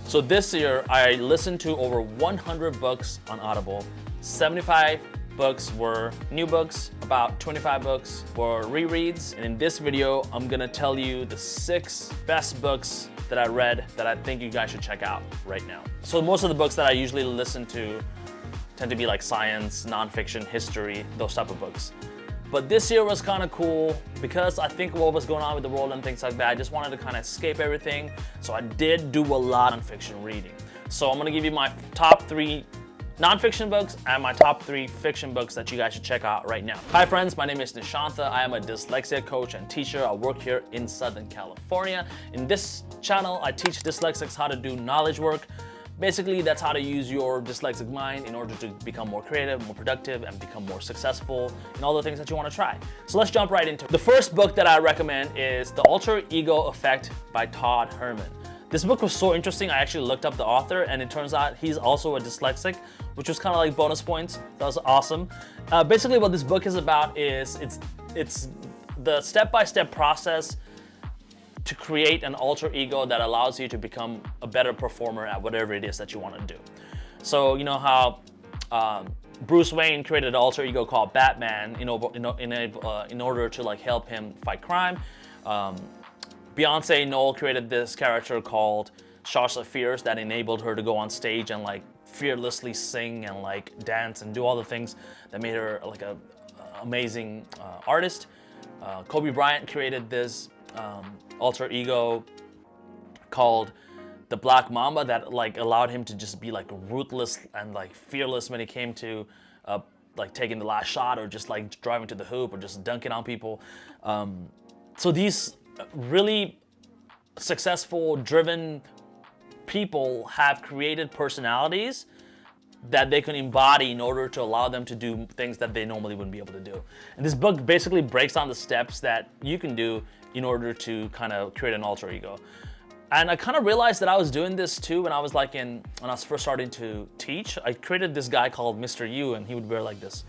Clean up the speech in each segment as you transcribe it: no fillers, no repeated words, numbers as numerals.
So this year, I listened to over 100 books on Audible. 75 books were new books, about 25 books were rereads. And in this video, I'm gonna tell you the 6 best books that I read that I think you guys should check out right now. So most of the books that I usually listen to tend to be like science, nonfiction, history, those type of books. But this year was kind of cool because I think what was going on with the world and things like that, I just wanted to kind of escape everything. So I did do a lot of nonfiction reading. So I'm gonna give you my top 3 nonfiction books and my top 3 fiction books that you guys should check out right now. Hi friends, my name is Nishantha. I am a dyslexia coach and teacher. I work here in Southern California. In this channel, I teach dyslexics how to do knowledge work. Basically, that's how to use your dyslexic mind in order to become more creative, more productive, and become more successful in all the things that you want to try. So let's jump right into it. The first book that I recommend is The Alter Ego Effect by Todd Herman. This book was so interesting, I actually looked up the author, and it turns out he's also a dyslexic, which was kind of like bonus points. That was awesome. Basically, what this book is about is it's the step-by-step process to create an alter ego that allows you to become a better performer at whatever it is that you want to do. So you know how Bruce Wayne created an alter ego called Batman in order to like help him fight crime. Beyonce Knowles created this character called Sasha Fierce that enabled her to go on stage and like fearlessly sing and like dance and do all the things that made her like a amazing artist. Kobe Bryant created this alter ego called the Black Mamba that like allowed him to just be like ruthless and like fearless when it came to like taking the last shot or just like driving to the hoop or just dunking on people. So these really successful, driven people have created personalities that they can embody in order to allow them to do things that they normally wouldn't be able to do. And this book basically breaks down the steps that you can do in order to kind of create an alter ego. And I kind of realized that I was doing this too when I was when I was first starting to teach. I created this guy called Mr. U, and he would wear like this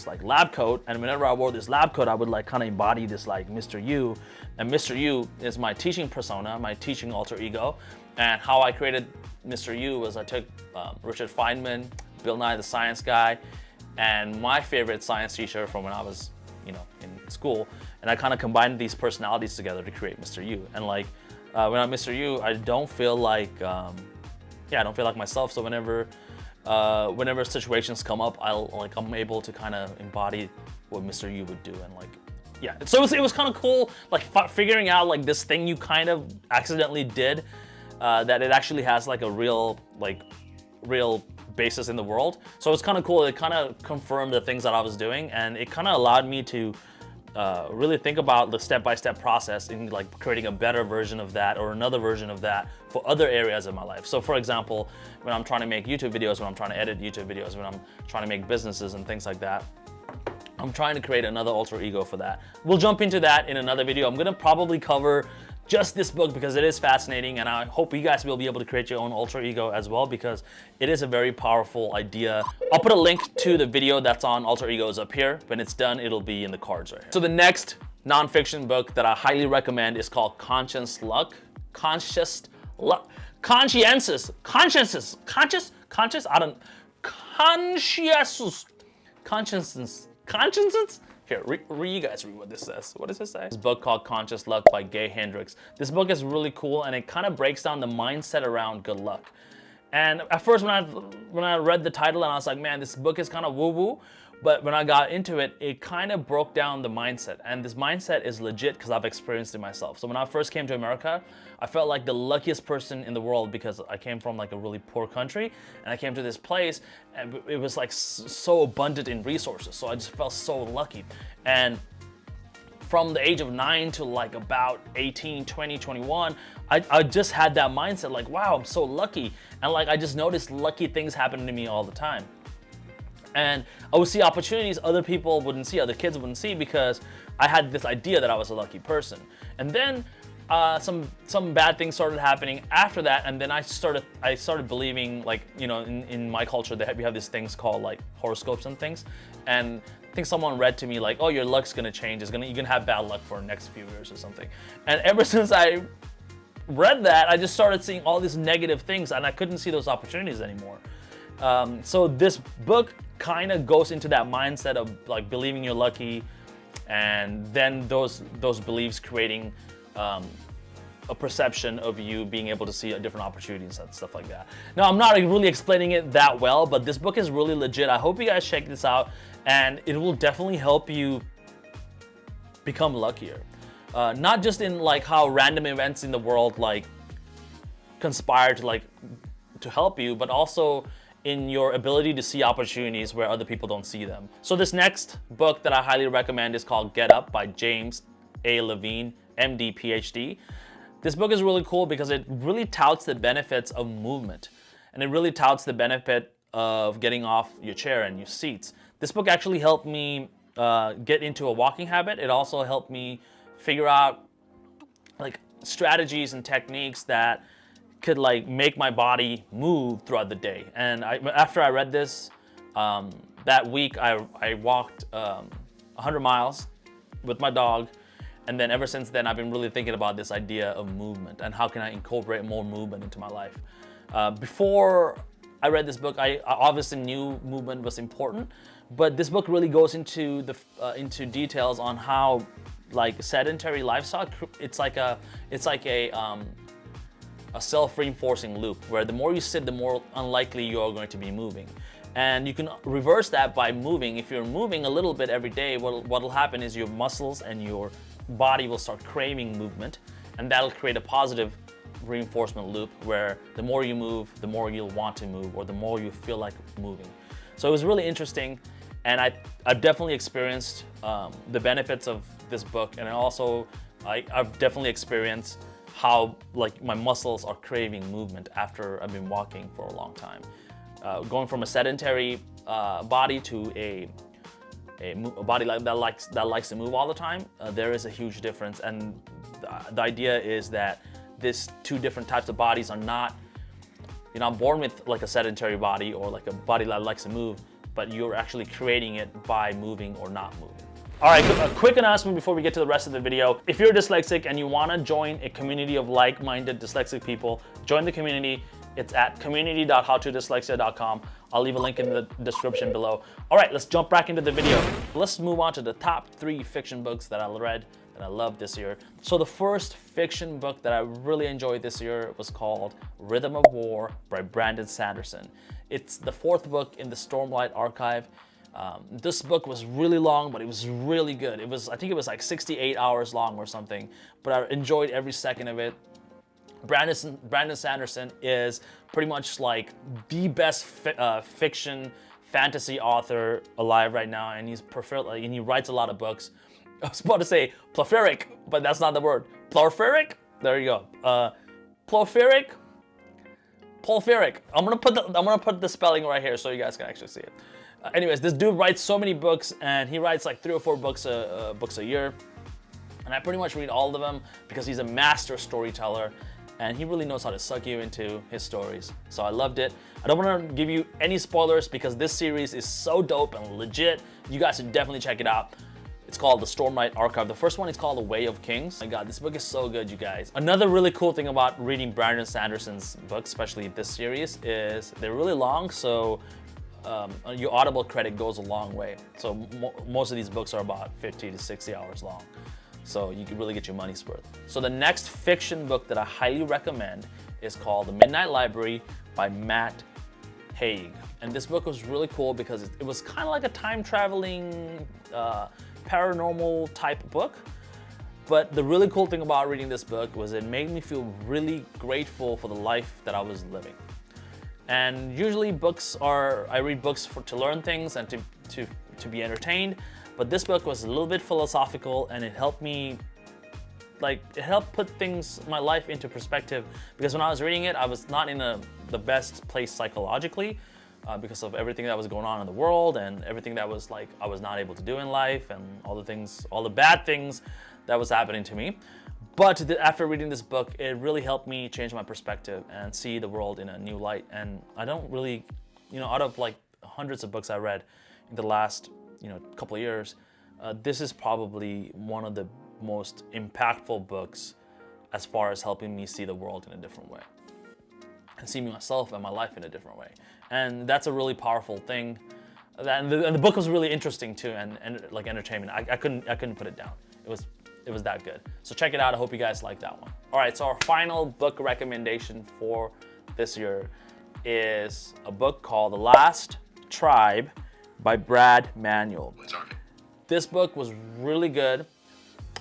like lab coat, and whenever I wore this lab coat, I would like kind of embody this like Mr. U. And Mr. U is my teaching persona, my teaching alter ego. And how I created Mr. U was I took Richard Feynman, Bill Nye the Science Guy, and my favorite science teacher from when I was, in school, and I kind of combined these personalities together to create Mr. U. And like when I'm Mr. U, I don't feel like, I don't feel like myself. So whenever situations come up, I'm able to kind of embody what Mr. U would do, and like. Yeah, so it was kind of cool, like figuring out like this thing you kind of accidentally did, that it actually has like a real basis in the world. So it's kind of cool. It kind of confirmed the things that I was doing, and it kind of allowed me to really think about the step-by-step process in like creating a better version of that or another version of that for other areas of my life. So for example, when I'm trying to make YouTube videos, when I'm trying to edit YouTube videos, when I'm trying to make businesses and things like that, I'm trying to create another alter ego for that. We'll jump into that in another video. I'm gonna probably cover just this book because it is fascinating, and I hope you guys will be able to create your own alter ego as well because it is a very powerful idea. I'll put a link to the video that's on alter egos up here. When it's done, it'll be in the cards right here. So the next nonfiction book that I highly recommend is called Conscientious Luck. Conscientious. Here, you guys read what this says. What does it say? This book called Conscious Luck by Gay Hendricks. This book is really cool, and it kind of breaks down the mindset around good luck. And at first, when I read the title, and I was like, man, this book is kind of woo-woo. But when I got into it, it kind of broke down the mindset. And this mindset is legit because I've experienced it myself. So when I first came to America, I felt like the luckiest person in the world because I came from like a really poor country, and I came to this place and it was like so abundant in resources. So I just felt so lucky. And from the age of 9 to like about 18, 20, 21, I just had that mindset like, wow, I'm so lucky. And like, I just noticed lucky things happening to me all the time. And I would see opportunities other people wouldn't see, other kids wouldn't see, because I had this idea that I was a lucky person. And then some bad things started happening after that, and then I started believing, like, you know, in my culture we have these things called like horoscopes and things, and I think someone read to me like, oh, your luck's gonna change, you're gonna have bad luck for the next few years or something. And ever since I read that, I just started seeing all these negative things, and I couldn't see those opportunities anymore. So this book kind of goes into that mindset of like believing you're lucky, and then those beliefs creating a perception of you being able to see different opportunities and stuff like that. Now, I'm not really explaining it that well, but this book is really legit. I hope you guys check this out, and it will definitely help you become luckier. Not just in like how random events in the world like conspire to help you, but also in your ability to see opportunities where other people don't see them. So this next book that I highly recommend is called Get Up by James A. Levine, MD, PhD. This book is really cool because it really touts the benefits of movement, and it really touts the benefit of getting off your chair and your seats. This book actually helped me get into a walking habit. It also helped me figure out like strategies and techniques that could like make my body move throughout the day. And after I read this, that week I walked 100 miles with my dog, and then ever since then I've been really thinking about this idea of movement and how can I incorporate more movement into my life. Before I read this book, I obviously knew movement was important, but this book really goes into into details on how like sedentary lifestyle, it's like a self-reinforcing loop where the more you sit, the more unlikely you are going to be moving. And you can reverse that by moving. If you're moving a little bit every day, what'll happen is your muscles and your body will start craving movement, and that'll create a positive reinforcement loop where the more you move, the more you'll want to move, or the more you feel like moving. So it was really interesting, and I've definitely experienced the benefits of this book, and I've definitely experienced how like my muscles are craving movement after I've been walking for a long time. Going from a sedentary body to a body that likes to move all the time, there is a huge difference. And the idea is that these two different types of bodies are not, you're not born with like a sedentary body or like a body that likes to move, but you're actually creating it by moving or not moving. All right, a quick announcement before we get to the rest of the video. If you're dyslexic and you want to join a community of like-minded dyslexic people, join the community. It's at community.howtodyslexia.com. I'll leave a link in the description below. All right, let's jump back into the video. Let's move on to the top 3 fiction books that I read that I loved this year. So the first fiction book that I really enjoyed this year was called Rhythm of War by Brandon Sanderson. It's the 4th book in the Stormlight Archive. This book was really long, but it was really good. I think it was like 68 hours long or something, but I enjoyed every second of it. Brandon Sanderson is pretty much like the best fiction fantasy author alive right now, and he writes a lot of books. I was about to say plethoric, but that's not the word. Plethoric? There you go. Plethoric. I'm gonna put the spelling right here so you guys can actually see it. Anyways, this dude writes so many books, and he writes like 3 or 4 books a year, and I pretty much read all of them because he's a master storyteller, and he really knows how to suck you into his stories. So I loved it. I don't want to give you any spoilers because this series is so dope and legit. You guys should definitely check it out. It's called The Stormlight Archive. The first one is called The Way of Kings. Oh my God, this book is so good, you guys. Another really cool thing about reading Brandon Sanderson's books, especially this series, is they're really long, so your Audible credit goes a long way. So most of these books are about 50 to 60 hours long. So you can really get your money's worth. So the next fiction book that I highly recommend is called The Midnight Library by Matt Haig. And this book was really cool because it was kind of like a time-traveling, paranormal type book. But the really cool thing about reading this book was it made me feel really grateful for the life that I was living. And usually I read books to learn things and to be entertained. But this book was a little bit philosophical, and it helped me, it helped put my life into perspective, because when I was reading it, I was not in the best place psychologically because of everything that was going on in the world and everything that was I was not able to do in life and all the bad things that was happening to me. But after reading this book, it really helped me change my perspective and see the world in a new light. And I don't really, out of like hundreds of books I read in the last, couple of years, this is probably one of the most impactful books as far as helping me see the world in a different way and see myself and my life in a different way. And that's a really powerful thing. And the book was really interesting too, and like entertainment. I couldn't put it down. It was that good. So check it out. I hope you guys like that one. All right, so our final book recommendation for this year is a book called The Last Tribe by Brad Manuel. This book was really good.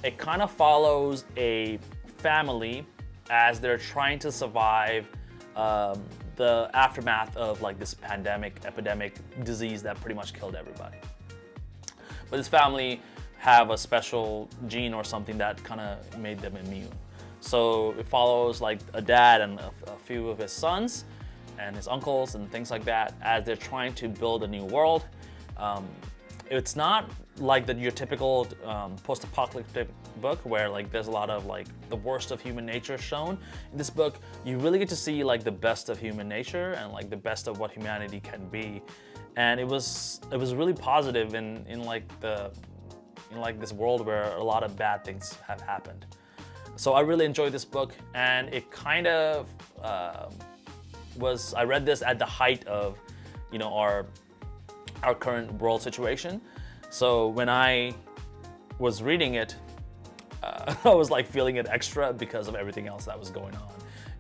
It kind of follows a family as they're trying to survive the aftermath of like this epidemic disease that pretty much killed everybody. But this family have a special gene or something that kind of made them immune. So it follows like a dad and a few of his sons and his uncles and things like that as they're trying to build a new world. It's not like your typical post-apocalyptic book where like there's a lot of like the worst of human nature shown. In this book, you really get to see like the best of human nature and like the best of what humanity can be. And it was really positive in this world where a lot of bad things have happened. So I really enjoyed this book, and it kind of I read this at the height of our current world situation. So when I was reading it, I was like feeling it extra because of everything else that was going on.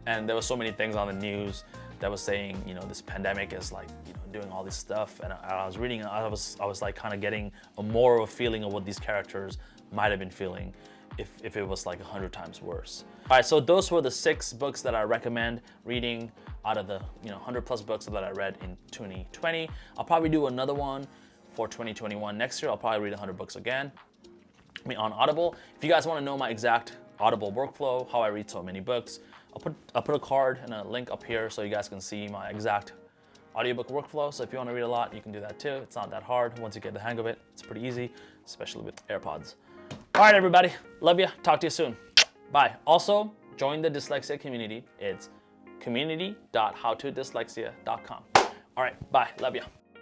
And there were so many things on the news that was saying, this pandemic is like, doing all this stuff. And I was reading, I was like kind of getting more of a feeling of what these characters might have been feeling if it was like 100 times worse. All right, so those were the 6 books that I recommend reading out of the 100 plus books that I read in 2020. I'll probably do another one for 2021 next year. I'll probably read 100 books again. On Audible. If you guys want to know my exact Audible workflow, how I read so many books, I'll put a card and a link up here so you guys can see my exact audiobook workflow. So if you want to read a lot, you can do that too. It's not that hard. Once you get the hang of it, it's pretty easy, especially with AirPods. All right, everybody. Love you. Talk to you soon. Bye. Also, join the dyslexia community. It's community.howtodyslexia.com. All right. Bye. Love you.